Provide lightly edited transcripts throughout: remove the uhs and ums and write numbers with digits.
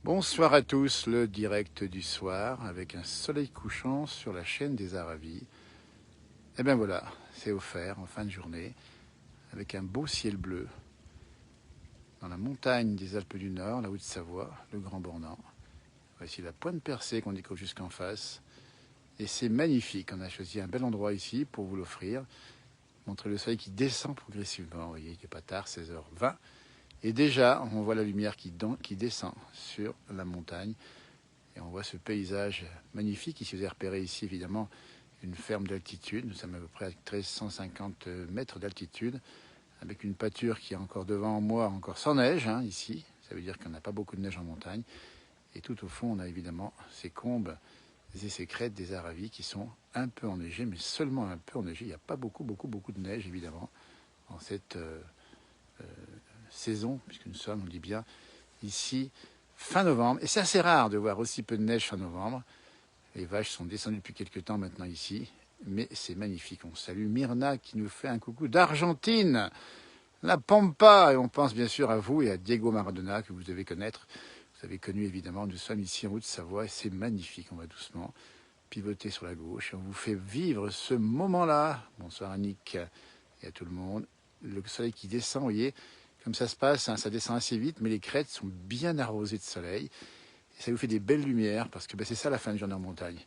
Bonsoir à tous, le direct du soir avec un soleil couchant sur la chaîne des Aravis. Et bien voilà, c'est offert en fin de journée avec un beau ciel bleu dans la montagne des Alpes du Nord, la Haute-Savoie, le Grand Bornand. Voici la Pointe Percée qu'on découvre jusqu'en face. Et c'est magnifique, on a choisi un bel endroit ici pour vous l'offrir. Montrer le soleil qui descend progressivement, vous voyez, il n'est pas tard, 16h20. Et déjà, on voit la lumière qui descend sur la montagne. Et on voit ce paysage magnifique. Ici, vous avez repéré ici, évidemment, une ferme d'altitude. Nous sommes à peu près à 1350 mètres d'altitude, avec une pâture qui est encore devant moi, encore sans neige, ici. Ça veut dire qu'on n'a pas beaucoup de neige en montagne. Et tout au fond, on a évidemment ces combes et ces crêtes des Aravis qui sont un peu enneigées, mais seulement un peu enneigées. Il n'y a pas beaucoup de neige, évidemment, en cette saison, puisque nous sommes, on dit bien, ici, fin novembre. Et c'est assez rare de voir aussi peu de neige fin novembre. Les vaches sont descendues depuis quelques temps maintenant ici, mais c'est magnifique. On salue Myrna qui nous fait un coucou d'Argentine, la Pampa, et on pense bien sûr à vous et à Diego Maradona que vous devez connaître. Vous avez connu évidemment, nous sommes ici en Haute-Savoie et c'est magnifique. On va doucement pivoter sur la gauche et on vous fait vivre ce moment-là. Bonsoir Annick et à tout le monde. Le soleil qui descend, vous voyez, comme ça se passe, ça descend assez vite, mais les crêtes sont bien arrosées de soleil. Et ça vous fait des belles lumières, parce que c'est ça la fin de journée en montagne.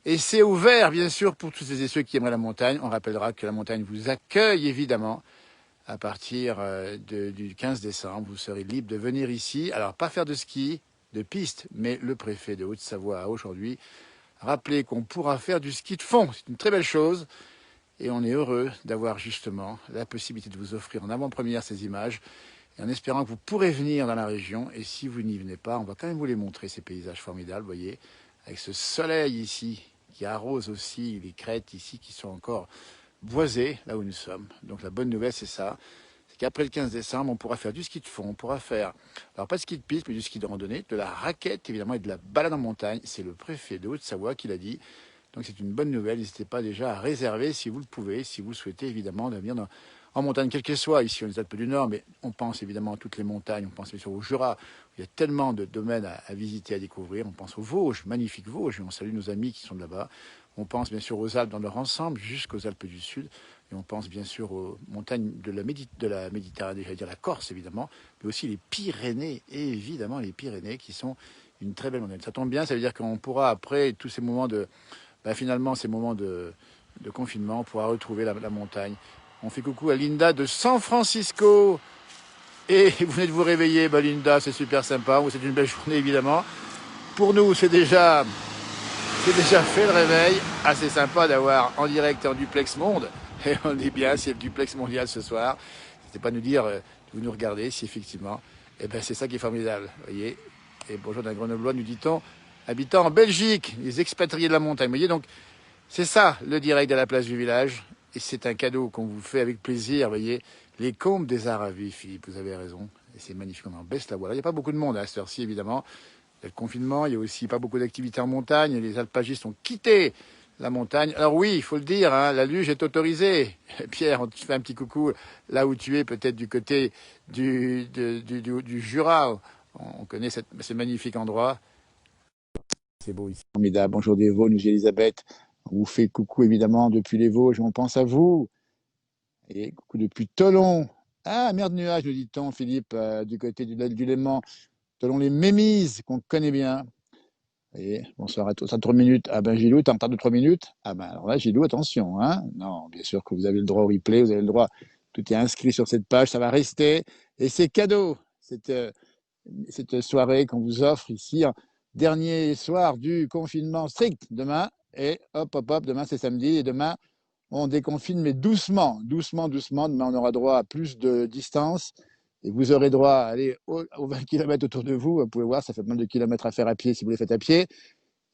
Et c'est ouvert, bien sûr, pour tous ceux et ceux qui aimeraient la montagne. On rappellera que la montagne vous accueille, évidemment, à partir du 15 décembre. Vous serez libre de venir ici. Alors, pas faire de ski, de piste, mais le préfet de Haute-Savoie a aujourd'hui rappelé qu'on pourra faire du ski de fond. C'est une très belle chose. Et on est heureux d'avoir justement la possibilité de vous offrir en avant-première ces images, et en espérant que vous pourrez venir dans la région. Et si vous n'y venez pas, on va quand même vous les montrer, ces paysages formidables, vous voyez, avec ce soleil ici, qui arrose aussi les crêtes ici, qui sont encore boisées, là où nous sommes. Donc la bonne nouvelle, c'est ça, c'est qu'après le 15 décembre, on pourra faire du ski de fond, on pourra faire, alors pas de ski de piste, mais du ski de randonnée, de la raquette, évidemment, et de la balade en montagne. C'est le préfet de Haute-Savoie qui l'a dit. Donc c'est une bonne nouvelle. N'hésitez pas déjà à réserver si vous le pouvez, si vous le souhaitez évidemment, de venir en montagne, quelle qu'elle soit. Ici, on est aux Alpes du Nord, mais on pense évidemment à toutes les montagnes. On pense bien sûr au Jura. Il y a tellement de domaines à visiter, à découvrir. On pense aux Vosges, magnifiques Vosges, et on salue nos amis qui sont là-bas. On pense bien sûr aux Alpes dans leur ensemble, jusqu'aux Alpes du Sud. Et on pense bien sûr aux montagnes de la Méditerranée, j'allais dire la Corse évidemment, mais aussi les Pyrénées, et évidemment les Pyrénées qui sont une très belle montagne. Ça tombe bien, ça veut dire qu'on pourra, après tous ces moments finalement, ces moments de confinement, on pourra retrouver la montagne. On fait coucou à Linda de San Francisco. Et vous venez de vous réveiller, Linda, c'est super sympa. C'est une belle journée, évidemment. Pour nous, c'est déjà fait le réveil. Assez sympa d'avoir en direct et en duplex monde. Et on dit bien, c'est le duplex mondial ce soir. N'hésitez pas à nous dire, vous nous regardez, si effectivement. Eh ben, c'est ça qui est formidable, vous voyez. Et bonjour d'un Grenoblois, nous dit-on, habitant en Belgique, les expatriés de la montagne. Vous voyez, donc, c'est ça, le direct de la place du village. Et c'est un cadeau qu'on vous fait avec plaisir, vous voyez. Les combes des Aravis, Philippe, vous avez raison. Et c'est magnifique, on en baisse la voie. Il n'y a pas beaucoup de monde à cette heure-ci, évidemment. Il y a le confinement, il y a aussi pas beaucoup d'activités en montagne. Les alpagistes ont quitté la montagne. Alors oui, il faut le dire, la luge est autorisée. Pierre, on te fait un petit coucou là où tu es, peut-être du côté du Jura. On connaît ce magnifique endroit. C'est beau ici. Formidable. Bonjour des Vosges, nous dit Elisabeth. On vous fait coucou évidemment depuis les Vosges, on pense à vous. Et coucou depuis Tolon. Ah, mer de nuages, nous dit-on, Philippe, du côté du Léman. Tolon les Mémises, qu'on connaît bien. Et bonsoir à tous. À 3 minutes. Ah ben Gilou, t'es en retard de 3 minutes. Ah ben alors là, Gilou, attention. Non, bien sûr que vous avez le droit au replay, vous avez le droit. Tout est inscrit sur cette page, ça va rester. Et c'est cadeau. Cette soirée qu'on vous offre ici, dernier soir du confinement strict demain. Et hop, demain c'est samedi. Et demain, on déconfine, mais doucement, doucement, doucement. Demain, on aura droit à plus de distance. Et vous aurez droit à aller aux 20 km autour de vous. Vous pouvez voir, ça fait pas mal de kilomètres à faire à pied si vous les faites à pied.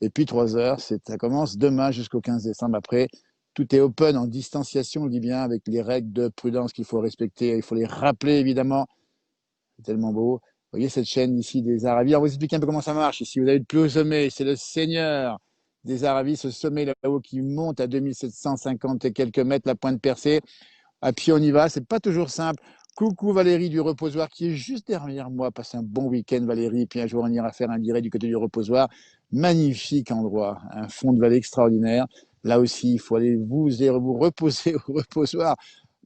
Et puis 3 heures, ça commence demain jusqu'au 15 décembre. Après, tout est open en distanciation, on dit bien, avec les règles de prudence qu'il faut respecter. Il faut les rappeler, évidemment. C'est tellement beau. Vous voyez cette chaîne ici des Aravis. Alors, vous expliquer un peu comment ça marche. Ici, vous avez le plus haut sommet, c'est le Seigneur des Aravis, ce sommet là-haut qui monte à 2750 et quelques mètres, la pointe percée. À pied, on y va. C'est pas toujours simple. Coucou Valérie du reposoir qui est juste derrière moi. Passe un bon week-end Valérie. Puis un jour on ira faire un direct du côté du reposoir. Magnifique endroit, un fond de vallée extraordinaire. Là aussi, il faut aller vous reposer au reposoir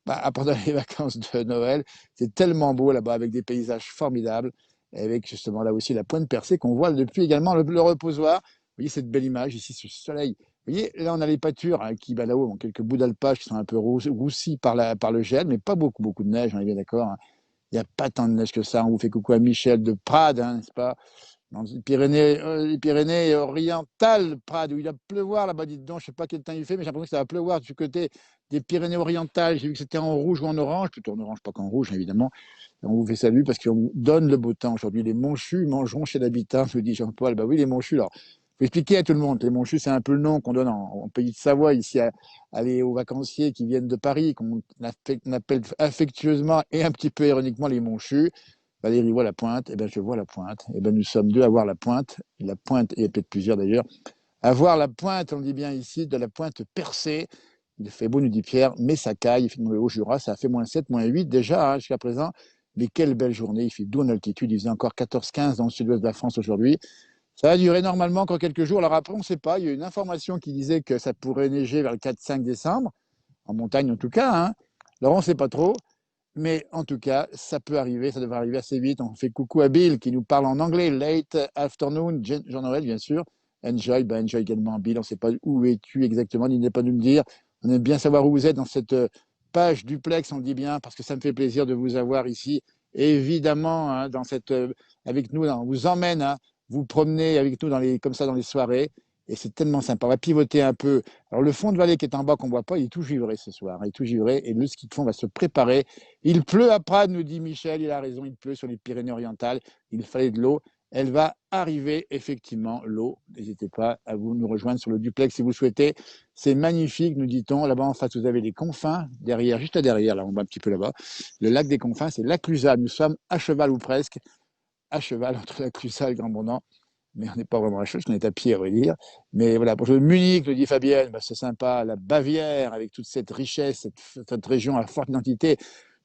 pendant les vacances de Noël. C'est tellement beau là-bas avec des paysages formidables. Et avec justement là aussi la pointe percée qu'on voit depuis également le reposoir. Vous voyez cette belle image ici sur le soleil. Vous voyez, là, on a les pâtures qui, là-haut, ont quelques bouts d'alpage qui sont un peu roussis par le gel, mais pas beaucoup de neige, on est bien d'accord, hein. Il n'y a pas tant de neige que ça. On vous fait coucou à Michel de Prades, hein, n'est-ce pas? Dans les Pyrénées orientales, Prades, où il va pleuvoir là-bas, dites donc, je ne sais pas quel temps il fait, mais j'ai l'impression que ça va pleuvoir du côté des Pyrénées orientales. J'ai vu que c'était en rouge ou en orange, plutôt en orange, pas qu'en rouge, évidemment. Et on vous fait salut parce qu'on vous donne le beau temps aujourd'hui. Les Monchus mangeront chez l'habitant, me dit Jean-Paul. Bah oui, les Monchus, alors. Il faut expliquer à tout le monde. Les Monchus, c'est un peu le nom qu'on donne en pays de Savoie, ici, aux vacanciers qui viennent de Paris, qu'on appelle affectueusement et un petit peu ironiquement les Monchus. Valérie voit la pointe, et ben je vois la pointe. Et ben nous sommes deux à voir la pointe, et peut-être plusieurs d'ailleurs, à voir la pointe, on dit bien ici, de la pointe percée. Il fait beau, nous dit Pierre, mais ça caille. Il fait dans le Haut-Jura, ça a fait -7, -8 déjà hein, jusqu'à présent. Mais quelle belle journée, il fait doux en altitude, il faisait encore 14-15 dans le sud-ouest de la France aujourd'hui. Ça va durer normalement encore quelques jours. Alors après, on ne sait pas, il y a une information qui disait que ça pourrait neiger vers le 4-5 décembre, en montagne en tout cas. Hein. Alors on ne sait pas trop. Mais en tout cas, ça peut arriver, ça devrait arriver assez vite. On fait coucou à Bill qui nous parle en anglais. Late afternoon, Jean-Noël, bien sûr. Enjoy, enjoy également Bill. On ne sait pas où es-tu exactement, il n'est pas de me dire. On aime bien savoir où vous êtes dans cette page duplex, on dit bien, parce que ça me fait plaisir de vous avoir ici. Évidemment, hein, avec nous, on vous emmène, hein, vous promenez avec nous comme ça dans les soirées. Et c'est tellement sympa. On va pivoter un peu. Alors, le fond de vallée qui est en bas, qu'on ne voit pas, il est tout givré ce soir. Il est tout givré. Et le ski de fond va se préparer. Il pleut à Prades, nous dit Michel, il a raison, il pleut sur les Pyrénées-Orientales, il fallait de l'eau. Elle va arriver, effectivement, l'eau. N'hésitez pas à vous nous rejoindre sur le duplex si vous souhaitez. C'est magnifique, nous dit-on. Là-bas en face, vous avez les Confins, derrière, juste derrière, là, on va un petit peu là-bas. Le lac des Confins, c'est la Clusaz. Nous sommes à cheval ou presque, à cheval entre la Clusaz et le Grand Bondon. Mais on n'est pas vraiment à cheval, on est à pied, à vrai dire. Mais voilà, pour Munich, nous dit Fabienne, bah, c'est sympa. La Bavière, avec toute cette richesse, cette région à forte identité.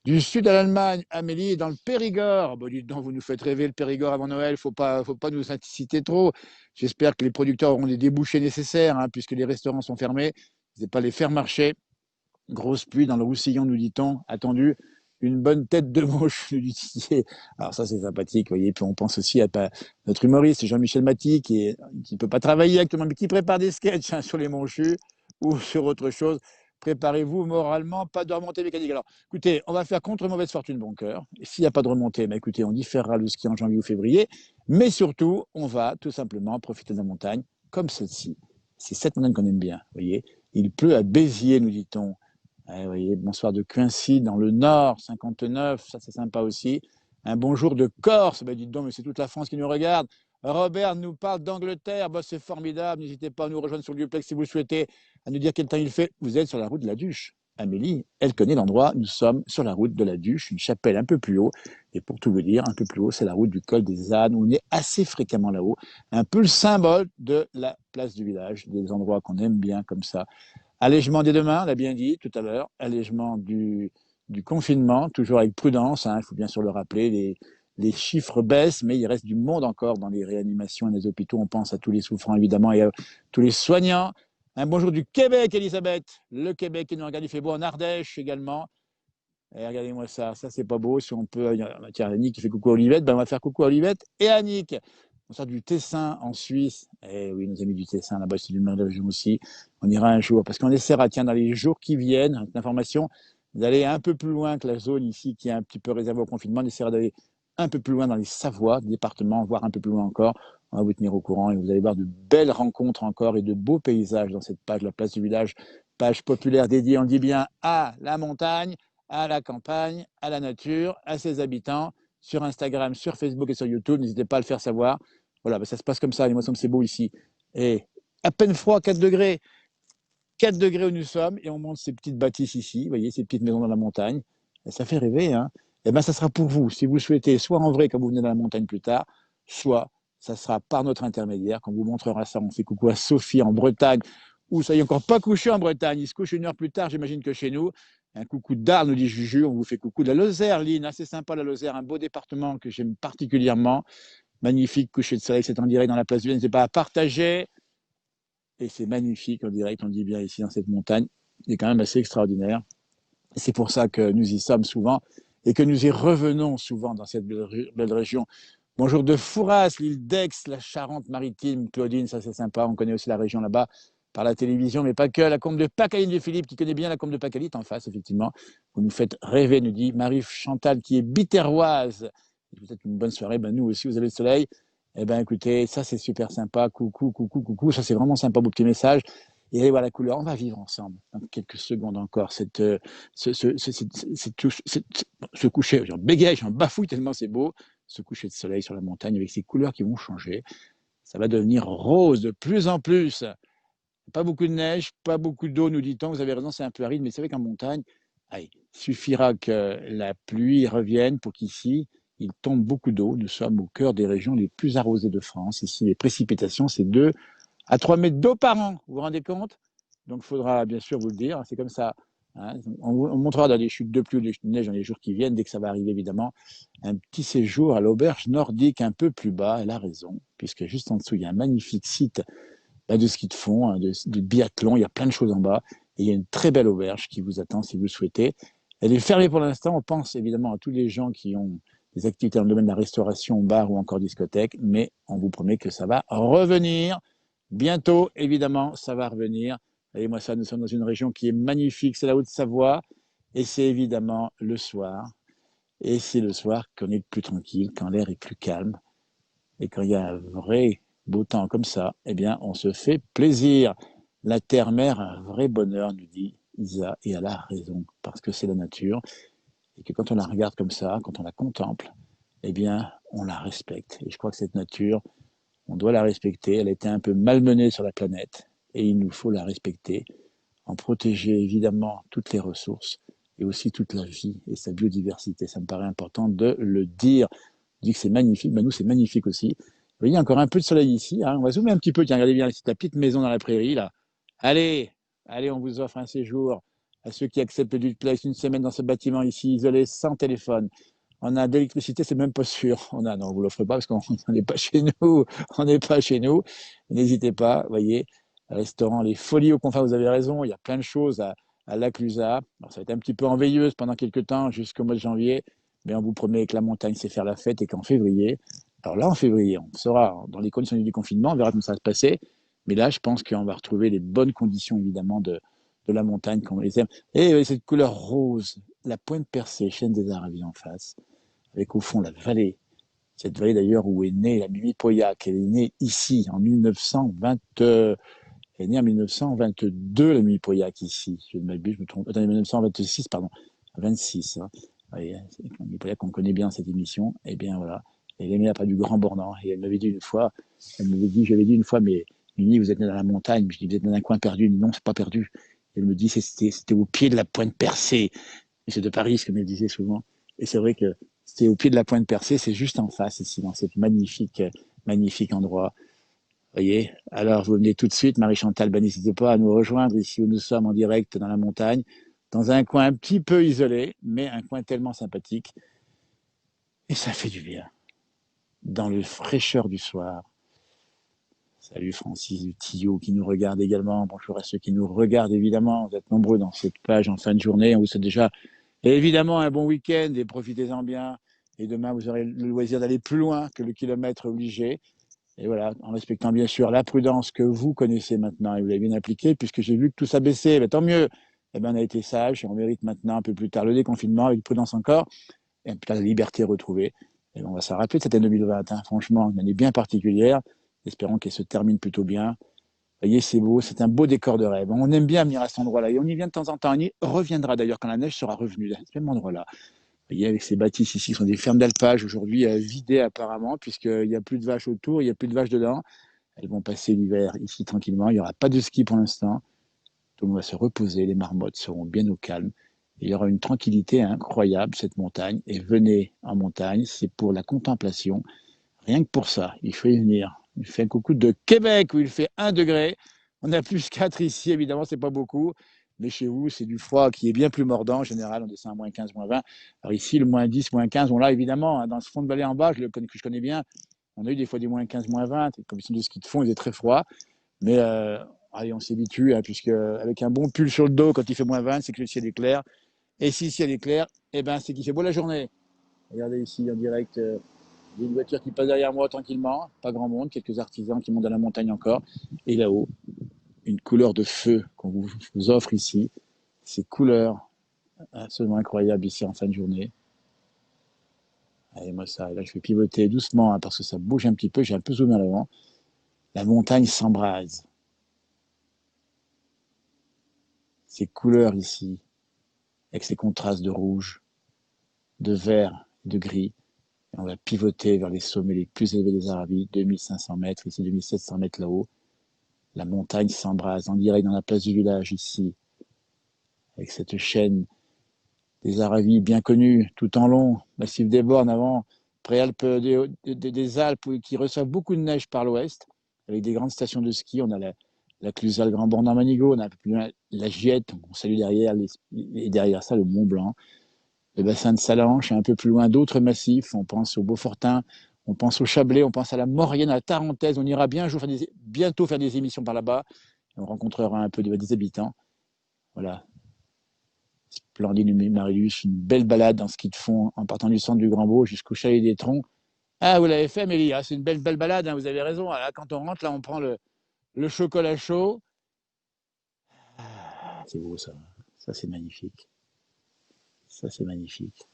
Du sud de l'Allemagne, Amélie, dans le Périgord. Bon, dites donc, vous nous faites rêver le Périgord avant Noël, faut pas nous inciter trop. J'espère que les producteurs auront les débouchés nécessaires, hein, puisque les restaurants sont fermés. N'hésitez pas à les faire marcher. Grosse pluie dans le Roussillon, nous dit-on. Attendu, une bonne tête de mouche, nous dit. Alors ça, c'est sympathique, vous voyez. Puis on pense aussi à notre humoriste, Jean-Michel Maty, qui ne peut pas travailler actuellement, mais qui prépare des sketchs hein, sur les Monchus ou sur autre chose. Préparez-vous moralement, pas de remontée mécanique. Alors, écoutez, on va faire contre mauvaise fortune, bon cœur. Et s'il n'y a pas de remontée, bah, écoutez, on différera le ski en janvier ou février. Mais surtout, on va tout simplement profiter de la montagne comme celle-ci. C'est cette montagne qu'on aime bien, vous voyez. Il pleut à Béziers, nous dit-on. Vous voyez, bonsoir de Quincy dans le Nord, 59, ça c'est sympa aussi. Un bonjour de Corse, ben dites donc, mais c'est toute la France qui nous regarde. Robert nous parle d'Angleterre, ben, c'est formidable. N'hésitez pas à nous rejoindre sur le duplex si vous le souhaitez, à nous dire quel temps il fait. Vous êtes sur la route de la Duche. Amélie, elle connaît l'endroit. Nous sommes sur la route de la Duche, une chapelle un peu plus haut. Et pour tout vous dire, un peu plus haut, c'est la route du col des Ânes, où on est assez fréquemment là-haut. Un peu le symbole de la place du village, des endroits qu'on aime bien comme ça. Allègement des demain, on l'a bien dit tout à l'heure, allègement du confinement, toujours avec prudence, hein, il faut bien sûr le rappeler, les chiffres baissent, mais il reste du monde encore dans les réanimations et les hôpitaux. On pense à tous les souffrants, évidemment, et à tous les soignants. Un bonjour du Québec, Elisabeth. Le Québec qui nous regarde, il fait beau en Ardèche également. Et regardez-moi ça, ça c'est pas beau. Si on peut, tiens, Annick qui fait coucou à Olivette, ben on va faire coucou à Olivette et à Annick. On sort du Tessin en Suisse. Eh oui, nos amis du Tessin, là-bas, c'est du de région aussi. On ira un jour, parce qu'on essaiera, tiens, dans les jours qui viennent, avec l'information, d'aller un peu plus loin que la zone ici qui est un petit peu réservée au confinement. On essaiera d'aller un peu plus loin dans les Savoies, départements, voire un peu plus loin encore. On va vous tenir au courant et vous allez voir de belles rencontres encore et de beaux paysages dans cette page, la place du village, page populaire dédiée, on dit bien, à la montagne, à la campagne, à la nature, à ses habitants, sur Instagram, sur Facebook et sur YouTube. N'hésitez pas à le faire savoir. Voilà, ben ça se passe comme ça. Les moissons, c'est beau ici. Et à peine froid, 4 degrés. 4 degrés où nous sommes. Et on monte ces petites bâtisses ici. Vous voyez, ces petites maisons dans la montagne. Et ça fait rêver. Hein. Et bien, ça sera pour vous. Si vous souhaitez, soit en vrai, quand vous venez dans la montagne plus tard, soit ça sera par notre intermédiaire. Quand on vous montrera ça, on fait coucou à Sophie en Bretagne. Ou ça y est encore pas couché en Bretagne. Il se couche une heure plus tard, j'imagine, que chez nous. Un coucou d'Arles, nous dit Juju, on vous fait coucou de la Lozère, Lynn, c'est sympa la Lozère, un beau département que j'aime particulièrement. Magnifique coucher de soleil, c'est en direct dans la place du n'hésitez pas à partager. Et c'est magnifique en direct, on dit bien ici dans cette montagne. C'est quand même assez extraordinaire. C'est pour ça que nous y sommes souvent et que nous y revenons souvent dans cette belle région. Bonjour de Fouras, l'île d'Aix, la Charente-Maritime, Claudine, ça c'est sympa. On connaît aussi la région là-bas par la télévision, mais pas que. La combe de Pacaline de Philippe, qui connaît bien la combe de Pacalite en face, effectivement. Vous nous faites rêver, nous dit Marie-Chantal, qui est biterroise. Peut-être une bonne soirée. Ben, nous aussi, vous avez le soleil. Eh ben, écoutez, ça c'est super sympa. Coucou, coucou, coucou. Ça c'est vraiment sympa, beau petit message. Et allez voir la couleur. On va vivre ensemble dans quelques secondes encore ce coucher. J'en bégaye, j'en bafouille tellement c'est beau. Ce coucher de soleil sur la montagne avec ces couleurs qui vont changer. Ça va devenir rose de plus en plus. Pas beaucoup de neige, pas beaucoup d'eau, nous dit-on. Vous avez raison, c'est un peu aride, mais c'est vrai qu'en montagne, il suffira que la pluie revienne pour qu'ici, il tombe beaucoup d'eau. Nous sommes au cœur des régions les plus arrosées de France. Ici, les précipitations, c'est 2 à 3 mètres d'eau par an. Vous vous rendez compte? Donc, il faudra bien sûr vous le dire. C'est comme ça. Hein. On montrera dans les chutes de pluie ou des chutes de neige dans les jours qui viennent, dès que ça va arriver, évidemment, un petit séjour à l'auberge nordique un peu plus bas. Elle a raison, puisque juste en dessous, il y a un magnifique site de ski de fond, de biathlon. Il y a plein de choses en bas. Et il y a une très belle auberge qui vous attend si vous le souhaitez. Elle est fermée pour l'instant. On pense évidemment à tous les gens qui ont des activités dans le domaine de la restauration, bar ou encore discothèque, mais on vous promet que ça va revenir. Bientôt, évidemment, ça va revenir. Et moi, ça, nous sommes dans une région qui est magnifique, c'est la Haute-Savoie, et c'est évidemment le soir. Et c'est le soir qu'on est plus tranquille, quand l'air est plus calme, et quand il y a un vrai beau temps comme ça, eh bien, on se fait plaisir. La terre-mère, un vrai bonheur, nous dit Isa, et elle a raison, parce que c'est la nature, et que quand on la regarde comme ça, quand on la contemple, eh bien, on la respecte. Et je crois que cette nature, on doit la respecter. Elle a été un peu malmenée sur la planète, et il nous faut la respecter, en protéger évidemment toutes les ressources, et aussi toute la vie et sa biodiversité. Ça me paraît important de le dire. On dit que c'est magnifique, ben nous c'est magnifique aussi. Vous voyez, encore un peu de soleil ici. Hein. On va zoomer un petit peu. Tiens, regardez bien ici, la petite maison dans la prairie, là. Allez, allez, on vous offre un séjour à ceux qui acceptent du place une semaine dans ce bâtiment ici, isolé, sans téléphone. On a d'électricité, c'est même pas sûr. Non, on vous l'offre pas parce qu'on n'est pas chez nous. On n'est pas chez nous. N'hésitez pas, voyez. Restaurant Les Folies au Confin, vous avez raison. Il y a plein de choses à Laclusaz. Alors, ça va être un petit peu en veilleuse pendant quelques temps, jusqu'au mois de janvier. Mais on vous promet que la montagne, c'est faire la fête et qu'en février, alors là, en février, on sera dans les conditions du confinement, on verra comment ça va se passer. Mais là, je pense qu'on va retrouver les bonnes conditions, évidemment, de la montagne, comme on les aime. Et cette couleur rose, la pointe percée, chaîne des Arabies en face, avec au fond la vallée. Cette vallée d'ailleurs où est née la Mimi Pauillac. Elle est née ici en 1920. Elle est née en 1922, la Mimi Pauillac, ici. Je ne m'abuse, je me trompe. Attendez, 1926, pardon. 26. Hein. Voyez, Mimi Pauillac, on connaît bien cette émission. Eh bien voilà. Elle est née après du Grand Bornand. Et elle m'avait dit une fois, j'avais dit une fois, mais Mimi, vous êtes née dans la montagne. Je dis, vous êtes dans un coin perdu. Elle me dit, non, c'est pas perdu. Elle me dit, c'était au pied de la pointe percée. Et c'est de Paris, comme elle disait souvent. Et c'est vrai que c'était au pied de la pointe percée, c'est juste en face, ici, dans cet magnifique endroit. Vous voyez. Alors, vous venez tout de suite, Marie-Chantal, ben, n'hésitez pas à nous rejoindre ici où nous sommes en direct dans la montagne, dans un coin un petit peu isolé, mais un coin tellement sympathique. Et ça fait du bien. Dans le fraîcheur du soir. Salut Francis Tillot qui nous regarde également. Bonjour à ceux qui nous regardent évidemment. Vous êtes nombreux dans cette page en fin de journée. On vous souhaite déjà évidemment un bon week-end et profitez-en bien. Et demain, vous aurez le loisir d'aller plus loin que le kilomètre obligé. Et voilà, en respectant bien sûr la prudence que vous connaissez maintenant et vous l'avez bien appliquée, puisque j'ai vu que tout ça baissait. Ben, tant mieux. Eh ben, on a été sage et on mérite maintenant un peu plus tard le déconfinement avec prudence encore et plus tard la liberté retrouvée. Et ben, on va s'en rappeler de cette année 2020. Hein. Franchement, une année bien particulière. Espérons qu'elle se termine plutôt bien. Vous voyez, c'est beau, c'est un beau décor de rêve. On aime bien venir à cet endroit-là et on y vient de temps en temps. On y reviendra d'ailleurs quand la neige sera revenue, à ce même endroit-là. Vous voyez, avec ces bâtisses ici, qui sont des fermes d'alpage aujourd'hui vidées apparemment, puisqu'il n'y a plus de vaches autour, il n'y a plus de vaches dedans. Elles vont passer l'hiver ici tranquillement. Il n'y aura pas de ski pour l'instant. Tout le monde va se reposer, les marmottes seront bien au calme. Et il y aura une tranquillité incroyable, cette montagne. Et venez en montagne, c'est pour la contemplation. Rien que pour ça, il faut y venir. Il fait un coucou de Québec où il fait 1 degré. On a plus 4 ici, évidemment, c'est pas beaucoup. mais chez vous, c'est du froid qui est bien plus mordant. En général, on descend à moins 15, moins 20. Alors ici, le moins 10, moins 15, on l'a évidemment, hein, dans ce fond de vallée en bas, que je connais bien, on a eu des fois des moins 15, moins 20. Comme ils sont de ski de fond, il est très froid. Mais allez, on s'habitue, hein, puisque avec un bon pull sur le dos, quand il fait moins 20, c'est que le ciel est clair. Et si le ciel est clair, eh ben, c'est qu'il fait beau la journée. Regardez ici en direct, il y a une voiture qui passe derrière moi tranquillement, pas grand monde, quelques artisans qui montent dans la montagne encore. Et là-haut, une couleur de feu qu'on vous offre ici. Ces couleurs absolument incroyables ici en fin de journée. Allez, moi ça, là je vais pivoter doucement, hein, parce que ça bouge un petit peu, j'ai un peu zoomé en avant. La montagne s'embrase. Ces couleurs ici, avec ces contrastes de rouge, de vert, de gris. Et on va pivoter vers les sommets les plus élevés des Aravis, 2500 mètres, ici 2700 mètres là-haut. La montagne s'embrase en direct dans la place du village ici, avec cette chaîne des Aravis bien connue, tout en long, massif des Bornes avant, préalpes des Alpes qui reçoivent beaucoup de neige par l'ouest, avec des grandes stations de ski. On a la Clusaz Grand Bornand Manigot, on a un peu plus loin la Giette, on salue derrière, et derrière ça le Mont Blanc, le bassin de Salanches, et un peu plus loin d'autres massifs. On pense au Beaufortin, on pense au Chablais, on pense à la Maurienne, à la Tarentaise. On ira bientôt faire des émissions par là-bas. On rencontrera un peu des habitants. Voilà. Splendide Marius, une belle balade dans ski de fond en partant du centre du Grand Beau jusqu'au chalet des Troncs. Ah, vous l'avez fait, Amélie, c'est une belle balade, hein, vous avez raison. Là, quand on rentre, là, on prend le chocolat chaud. Ah, c'est beau ça. Ça, c'est magnifique. Ça, c'est magnifique.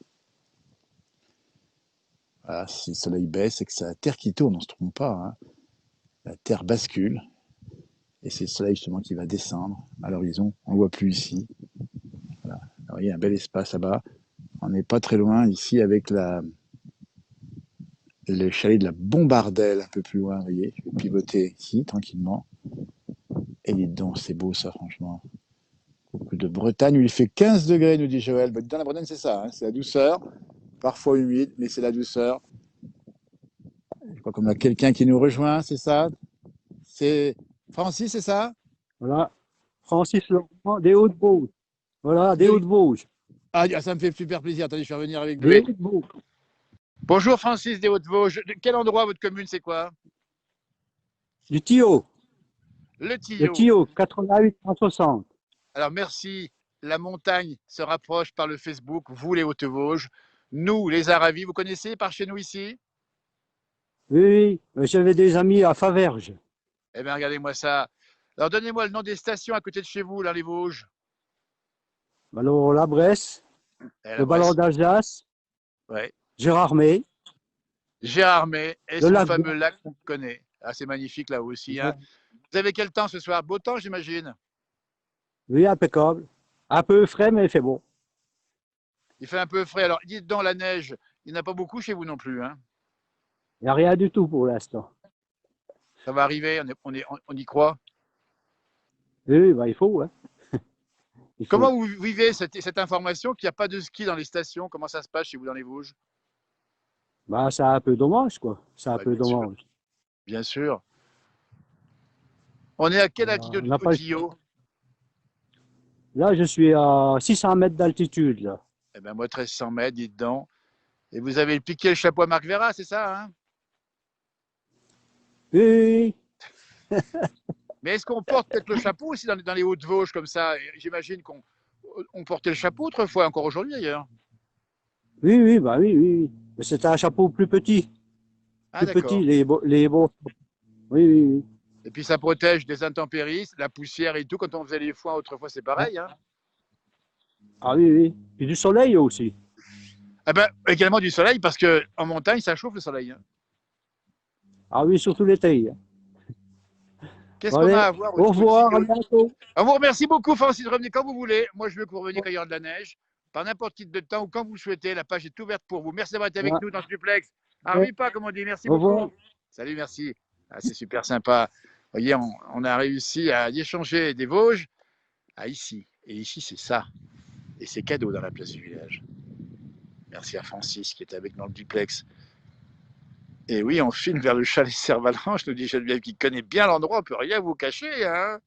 Voilà, si le soleil baisse et que c'est la Terre qui tourne, on ne se trompe pas, hein. La Terre bascule et c'est le soleil justement qui va descendre à l'horizon. On ne voit plus ici. Voilà. Alors, il y a un bel espace là-bas. On n'est pas très loin ici avec le chalet de la Bombardelle un peu plus loin. Vous voyez, je vais pivoter ici tranquillement. Et dites donc, c'est beau ça, franchement. Beaucoup de Bretagne où il fait 15 degrés, nous dit Joël. Bah, dans la Bretagne, c'est ça, hein, c'est la douceur, parfois humide, mais c'est la douceur. Je crois qu'on a quelqu'un qui nous rejoint, c'est ça? C'est Francis, c'est ça? Voilà, Francis Laurent, des Hauts-de-Vosges. Voilà, des Hauts-de-Vosges. Ah, ça me fait super plaisir. Attendez, je vais revenir avec vous. Des Hauts-de-Vosges. Bonjour Francis des Hauts-de-Vosges. De quel endroit votre commune, c'est quoi? Du Tillot. Le Le Tillot. Tillot, 88 160. Alors merci. La montagne se rapproche par le Facebook, vous les Hautes-Vosges. Nous, les Aravis, vous connaissez par chez nous ici? Oui, oui, j'avais des amis à Faverges. Eh bien, regardez-moi ça. Alors donnez-moi le nom des stations à côté de chez vous, là, les Vosges. Alors, la Bresse, Eh, la le Ballon Bresse. d'Alsace, Ouais. Gérardmer, Gérardmer et le son lac fameux Blanc. lac qu'on connaît. Ah, c'est magnifique là aussi, hein. Vous avez quel temps ce soir? Beau temps, j'imagine. Oui, impeccable. Un peu frais, mais il fait bon. Il fait un peu frais. Alors, dites donc, la neige, il n'y en a pas beaucoup chez vous non plus, hein. Il n'y a rien du tout pour l'instant. Ça va arriver, on y croit. Oui, oui, bah, il faut, hein. Il Comment faut. vous vivez cette information qu'il n'y a pas de ski dans les stations? Comment ça se passe chez vous dans les Vosges? Bah, c'est un peu dommage, quoi. C'est un Ouais, peu bien sûr, dommage. bien sûr. On est à quelle Voilà. On altitude n'a au pas... Tillot? Là, je suis à 600 mètres d'altitude, là. Eh bien, moi, 1300 mètres, dites donc. Et vous avez piqué le chapeau à Marc Vera, c'est ça, hein? Oui, oui, Mais est-ce qu'on porte peut-être le chapeau aussi dans les Hauts-de-Vosges comme ça? J'imagine qu'on portait le chapeau autrefois, encore aujourd'hui d'ailleurs. oui, oui, bah oui, oui, oui. Mais c'était un chapeau plus petit. Ah, Plus petit, d'accord. les beaux. Oui, oui, oui. Et puis ça protège des intempéries, la poussière et tout. Quand on faisait les foins autrefois, c'est Hein. pareil, hein? Ah oui, oui. Puis du soleil aussi. Ah ben, également du soleil, parce qu'en montagne, ça chauffe le soleil, hein. Ah oui, surtout l'été. Qu'est-ce Bon, qu'on a allez, à voir au au-dessus revoir, des à Hauts-de-Vosges? bientôt. On vous remercie beaucoup, Francis. Revenez quand vous voulez. Moi, je veux que vous reveniez quand il y aura de la neige, par n'importe quel temps ou quand vous le souhaitez. La page est ouverte pour vous. Merci d'avoir été avec Ouais, nous dans ce duplex. ouais. Arrive pas, comme on dit. Merci Au revoir. beaucoup. Salut, merci. Ah, c'est super sympa. Vous voyez, on a réussi à échanger des Vosges à ici. Et ici, c'est ça. Et c'est cadeau dans la place du village. Merci à Francis qui était avec nous dans le duplex. Et oui, on file vers le chalet Servalanche, nous dit Geneviève qui connaît bien l'endroit, on peut rien vous cacher, hein.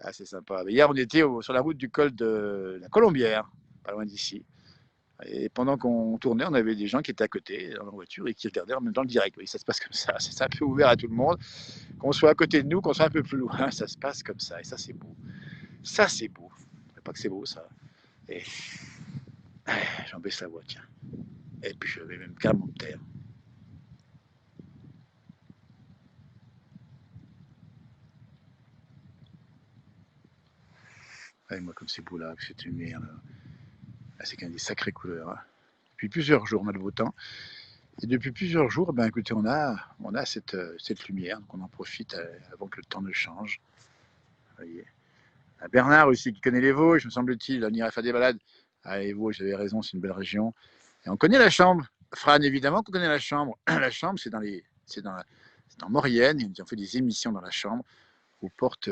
Ah, c'est sympa. Hier, on était sur la route du col de la Colombière, pas loin d'ici. Et pendant qu'on tournait, on avait des gens qui étaient à côté, dans la voiture, et qui regardaient en même temps le direct. Oui, ça se passe comme ça. C'est un peu ouvert à tout le monde. Qu'on soit à côté de nous, qu'on soit un peu plus loin, ça se passe comme ça. Et ça, c'est beau. Ça, c'est beau. Je ne pas que c'est beau, ça. Et j'en baisse la voix, tiens. Et puis, je vais même carrément me taire. Ah, moi, comme c'est beau là, avec cette lumière, là. Ah, c'est quand même des sacrées couleurs. Hein. Depuis plusieurs jours, on a le beau temps. Et depuis plusieurs jours, ben, écoutez, on a cette lumière, donc on en profite avant que le temps ne change. Vous voyez. Bernard aussi, qui connaît les Vosges, me semble-t-il, on ira faire des balades. Ah, les Vosges, j'avais raison, c'est une belle région. Et on connaît la Chambre. Fran, évidemment qu'on connaît la Chambre. La Chambre, c'est dans Maurienne, et ils ont fait des émissions dans la Chambre, aux portes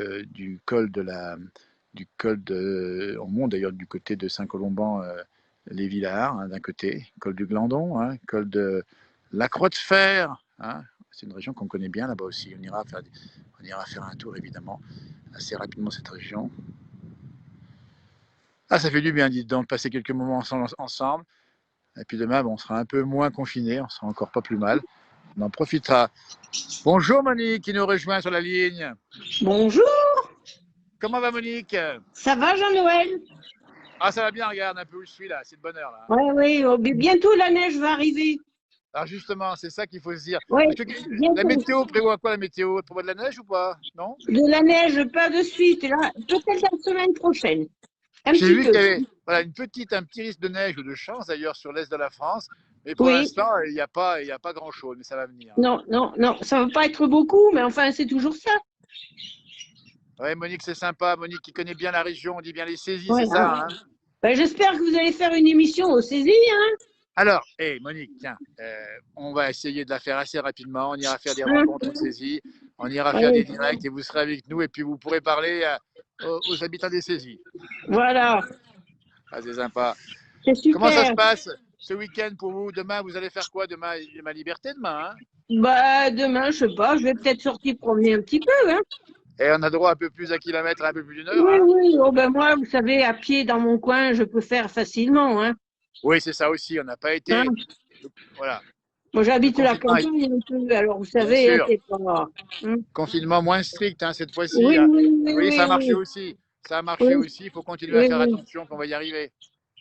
on monte d'ailleurs du côté de Saint-Colomban, les Villars, hein, d'un côté, col du Glandon, hein, col de la Croix de Fer. Hein. C'est une région qu'on connaît bien là-bas aussi. On ira faire un tour, évidemment, assez rapidement cette région. Ah, ça fait du bien, dites donc, de passer quelques moments ensemble. Et puis demain, bon, on sera un peu moins confinés, on sera encore pas plus mal. On en profitera. Bonjour Monique qui nous rejoint sur la ligne. Bonjour. Comment va Monique? Ça va Jean-Noël? Ah, ça va bien, regarde un peu où je suis là, c'est de bonne heure là. Oui, oui, oh, bientôt la neige va arriver. Alors justement, c'est ça qu'il faut se dire. Oui, La météo prévoit quoi la météo? Elle prévoit de la neige ou pas? Non? de la neige, pas de suite, là, peut-être la semaine prochaine. J'ai vu qu'il y avait voilà, un petit risque de neige ou de chance d'ailleurs sur l'est de la France. Mais pour l'instant, il n'y a pas grand-chose, mais ça va venir. Non, non, non, ça ne va pas être beaucoup, mais enfin, c'est toujours ça. Oui, Monique, c'est sympa. Monique qui connaît bien la région, on dit bien les saisies, Ouais, c'est ça hein ben, j'espère que vous allez faire une émission aux saisies. Hein. Alors, Monique, tiens, on va essayer de la faire assez rapidement. On ira faire des rencontres aux saisies, on ira faire des directs et vous serez avec nous et puis vous pourrez parler aux habitants des saisies. Voilà. Ah, c'est sympa. C'est super. Comment ça se passe ce week-end pour vous? Demain, vous allez faire quoi? Demain, il y a ma liberté demain hein Bah, demain, je sais pas, je vais peut-être sortir promener un petit peu. Hein. Et on a droit à un peu plus d'un kilomètre, un peu plus d'une heure. Oui, hein oui. Oh, ben, moi, vous savez, à pied dans mon coin, je peux faire facilement. Hein. Oui, c'est ça aussi. On n'a pas été. Hein Voilà. Moi, j'habite la campagne un peu, alors vous savez, hein, c'est pas. Hein. Confinement moins strict hein, cette fois-ci. Oui, Hein. oui, Vous voyez, ça a marché aussi. Ça a marché aussi. Il faut continuer à faire attention, qu'on va y arriver.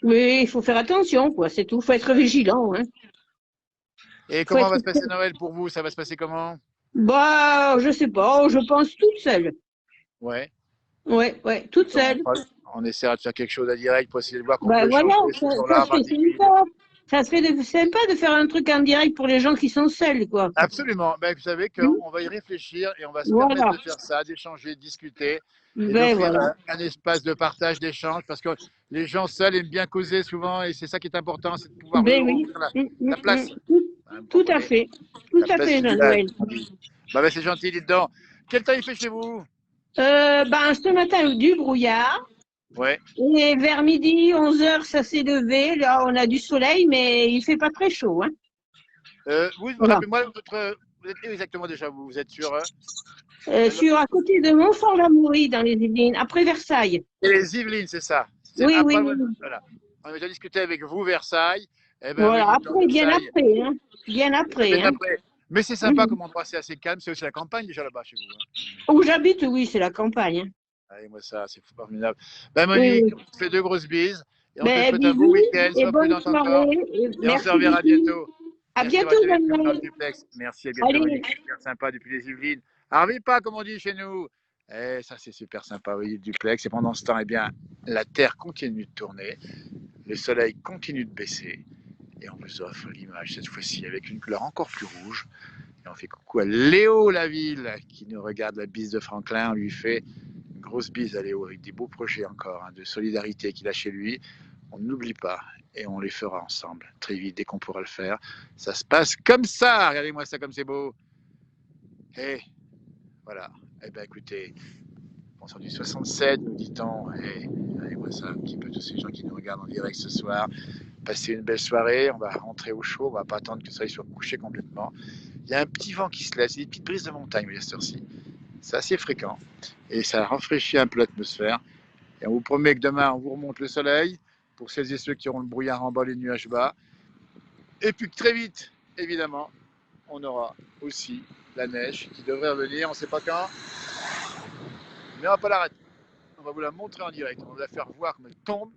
Oui, il faut faire attention, quoi. C'est tout. Il faut être vigilant. Hein. Et comment va se passer Noël pour vous? Ça va se passer comment? Bah, je sais pas. Je pense toute seule. Ouais. Ouais, ouais, toute seule. On essaiera de faire quelque chose à direct pour essayer de voir qu'on bah, peut voilà, changer. Ça serait sympa de faire un truc en direct pour les gens qui sont seuls, quoi. Absolument. Ben, vous savez qu'on va y réfléchir et on va se permettre de faire ça, d'échanger, de discuter. Et d'offrir un espace de partage, d'échange, parce que les gens seuls aiment bien causer souvent, et c'est ça qui est important, c'est de pouvoir ouvrir la place. Tout à fait. Tout à fait, Jean-Noël. Ben, c'est gentil, dites donc. Quel temps il fait chez vous? Ben, ce matin, du brouillard. Ouais. Et vers midi, 11h, ça s'est levé. Là, on a du soleil, mais il ne fait pas très chaud. Hein. Rappelez-moi, vous êtes où exactement déjà? Vous êtes sur à côté de Montfort-l'Amaury, dans les Yvelines, après Versailles. Et les Yvelines, c'est ça? Oui. Voilà. On a déjà discuté avec vous, Versailles. Eh ben, voilà, après, bien après. Hein. Bien après. Hein. Mais c'est sympa comme endroit, c'est assez calme. C'est aussi la campagne déjà là-bas chez vous. Hein. Où j'habite, oui, c'est la campagne. Hein. Allez, moi, ça, c'est formidable. Ben, Monique, on te fait 2 grosses bises. Et on te souhaite un bon week-end. Sois prudente encore. Et on se reverra bientôt. À bientôt, Manuel. Merci, à bientôt, Monique. C'est super sympa depuis les Yvelines. Arrivez pas, comme on dit chez nous. Et ça, c'est super sympa, oui, le duplex. Et pendant ce temps, eh bien, la Terre continue de tourner. Le soleil continue de baisser. Et on vous offre l'image, cette fois-ci, avec une couleur encore plus rouge. Et on fait coucou à Léo Laville, qui nous regarde la bise de Franklin. On lui fait une grosse bise à Léo, avec des beaux projets encore, hein, de solidarité qu'il a chez lui. On n'oublie pas, et on les fera ensemble, très vite, dès qu'on pourra le faire. Ça se passe comme ça. Regardez-moi ça, comme c'est beau. Et voilà. Eh bien, écoutez, on sort du 67, nous dit-on. Et regardez-moi ça un petit peu, tous ces gens qui nous regardent en direct ce soir. Passez une belle soirée, on va rentrer au chaud, on va pas attendre que ça soit couché complètement. Il y a un petit vent qui se laisse, des petites brises de montagne, à cette heure-ci. C'est assez fréquent. Et ça rafraîchit un peu l'atmosphère. Et on vous promet que demain, on vous remonte le soleil, pour celles et ceux qui auront le brouillard en bas, les nuages bas. Et puis que très vite, évidemment, on aura aussi la neige qui devrait revenir, on ne sait pas quand, mais on ne va pas l'arrêter. On va vous la montrer en direct, on va vous la faire voir comme elle tombe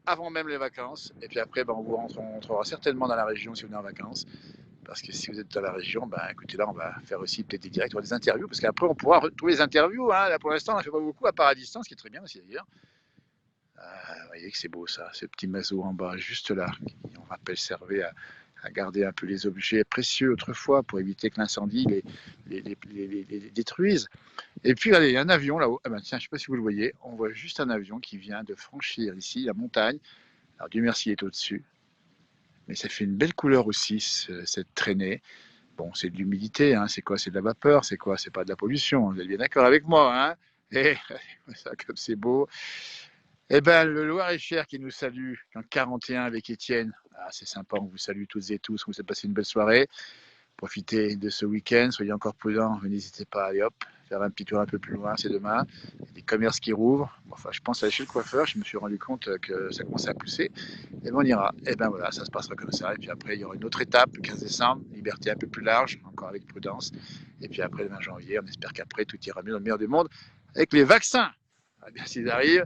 avant même les vacances. Et puis après, on vous rentrera certainement dans la région si vous venez en vacances. Parce que si vous êtes dans la région, écoutez, là, on va faire aussi peut-être des directs, ou des interviews, parce qu'après, on pourra retrouver les interviews. Hein. Là, pour l'instant, on n'en fait pas beaucoup, à part à distance, ce qui est très bien aussi d'ailleurs. Vous voyez que c'est beau ça, ce petit mazo en bas, juste là. On rappelle, servait à garder un peu les objets précieux autrefois pour éviter que l'incendie les détruise. Et puis, regardez, il y a un avion là-haut. Ah ben, tiens, je ne sais pas si vous le voyez, on voit juste un avion qui vient de franchir ici la montagne. Alors, Dieu merci, il est au-dessus. Mais ça fait une belle couleur aussi, cette traînée. Bon, c'est de l'humidité, hein. C'est quoi? C'est de la vapeur, c'est quoi? C'est pas de la pollution. Vous êtes bien d'accord avec moi, hein? Et ça, comme c'est beau. Eh bien, le Loir-et-Cher qui nous salue en 41 avec Étienne. Ah, c'est sympa, on vous salue toutes et tous. On vous a passé une belle soirée. Profitez de ce week-end, soyez encore prudents. N'hésitez pas à aller hop, faire un petit tour un peu plus loin, c'est demain. Il y a des commerces qui rouvrent. Enfin, je pense aller chez le coiffeur. Je me suis rendu compte que ça commençait à pousser. Et on ira. Et bien voilà, ça se passera comme ça. Et puis après, il y aura une autre étape, le 15 décembre, liberté un peu plus large, encore avec prudence. Et puis après, le 20 janvier, on espère qu'après, tout ira mieux dans le meilleur du monde avec les vaccins. Ah bien, s'ils arrivent,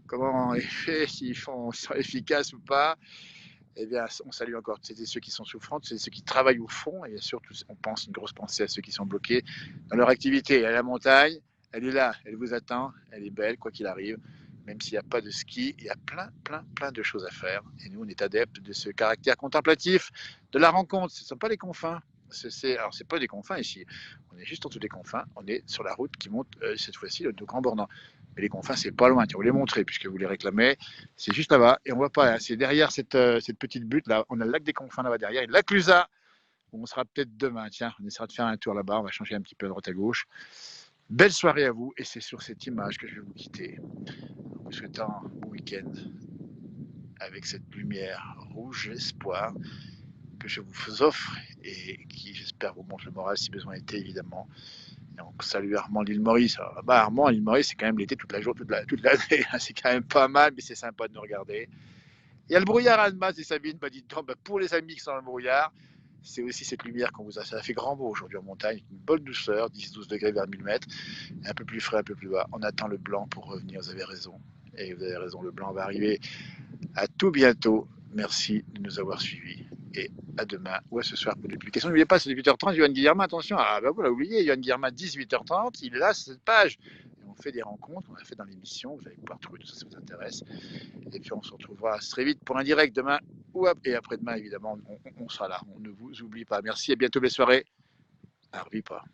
comment est fait, s'ils sont efficaces ou pas. Eh bien, on salue encore ceux qui sont souffrants, ceux qui travaillent au fond, et surtout, on pense une grosse pensée à ceux qui sont bloqués dans leur activité. À la montagne, elle est là, elle vous attend, elle est belle, quoi qu'il arrive. Même s'il n'y a pas de ski, il y a plein de choses à faire. Et nous, on est adeptes de ce caractère contemplatif, de la rencontre. Ce ne sont pas les confins. Alors, c'est pas des confins ici. On est juste en dessous des confins. On est sur la route qui monte, cette fois-ci, le Grand Bornand. Mais les confins, c'est pas loin. Tiens, on vous les montrer, puisque vous les réclamez. C'est juste là-bas. Et on voit pas, hein, c'est derrière cette petite butte là. On a le lac des confins là-bas derrière. Et le lac Clusaz, où on sera peut-être demain. Tiens, on essaiera de faire un tour là-bas. On va changer un petit peu à droite à gauche. Belle soirée à vous. Et c'est sur cette image que je vais vous quitter. En vous souhaitant un bon week-end avec cette lumière rouge espoir que je vous offre et qui, j'espère, vous montre le moral si besoin était, évidemment. Et on salue Armand l'île Maurice. Armand l'île Maurice, c'est quand même l'été toute l'année. C'est quand même pas mal, mais c'est sympa de nous regarder. Il y a le brouillard à Annemasse et Sabine m'a dit pour les amis qui sont dans le brouillard, c'est aussi cette lumière qu'on vous a. Ça a fait grand beau aujourd'hui en montagne, une bonne douceur, 10-12 degrés vers 1000 mètres, un peu plus frais, un peu plus bas. On attend le blanc pour revenir, vous avez raison. Et vous avez raison, le blanc va arriver. À tout bientôt. Merci de nous avoir suivis. Et à demain ou à ce soir pour des publications. N'oubliez pas, c'est 18h30, Yoann Guillermin, attention. Ah bah vous l'avez oublié, Yoann Guillermin, 18h30, il est là sur cette page. Et on fait des rencontres, on a fait dans l'émission, vous allez pouvoir trouver tout ça si ça vous intéresse. Et puis on se retrouvera très vite pour un direct demain et après-demain, évidemment, on sera là. On ne vous oublie pas. Merci, à bientôt les soirées. Harvey pas.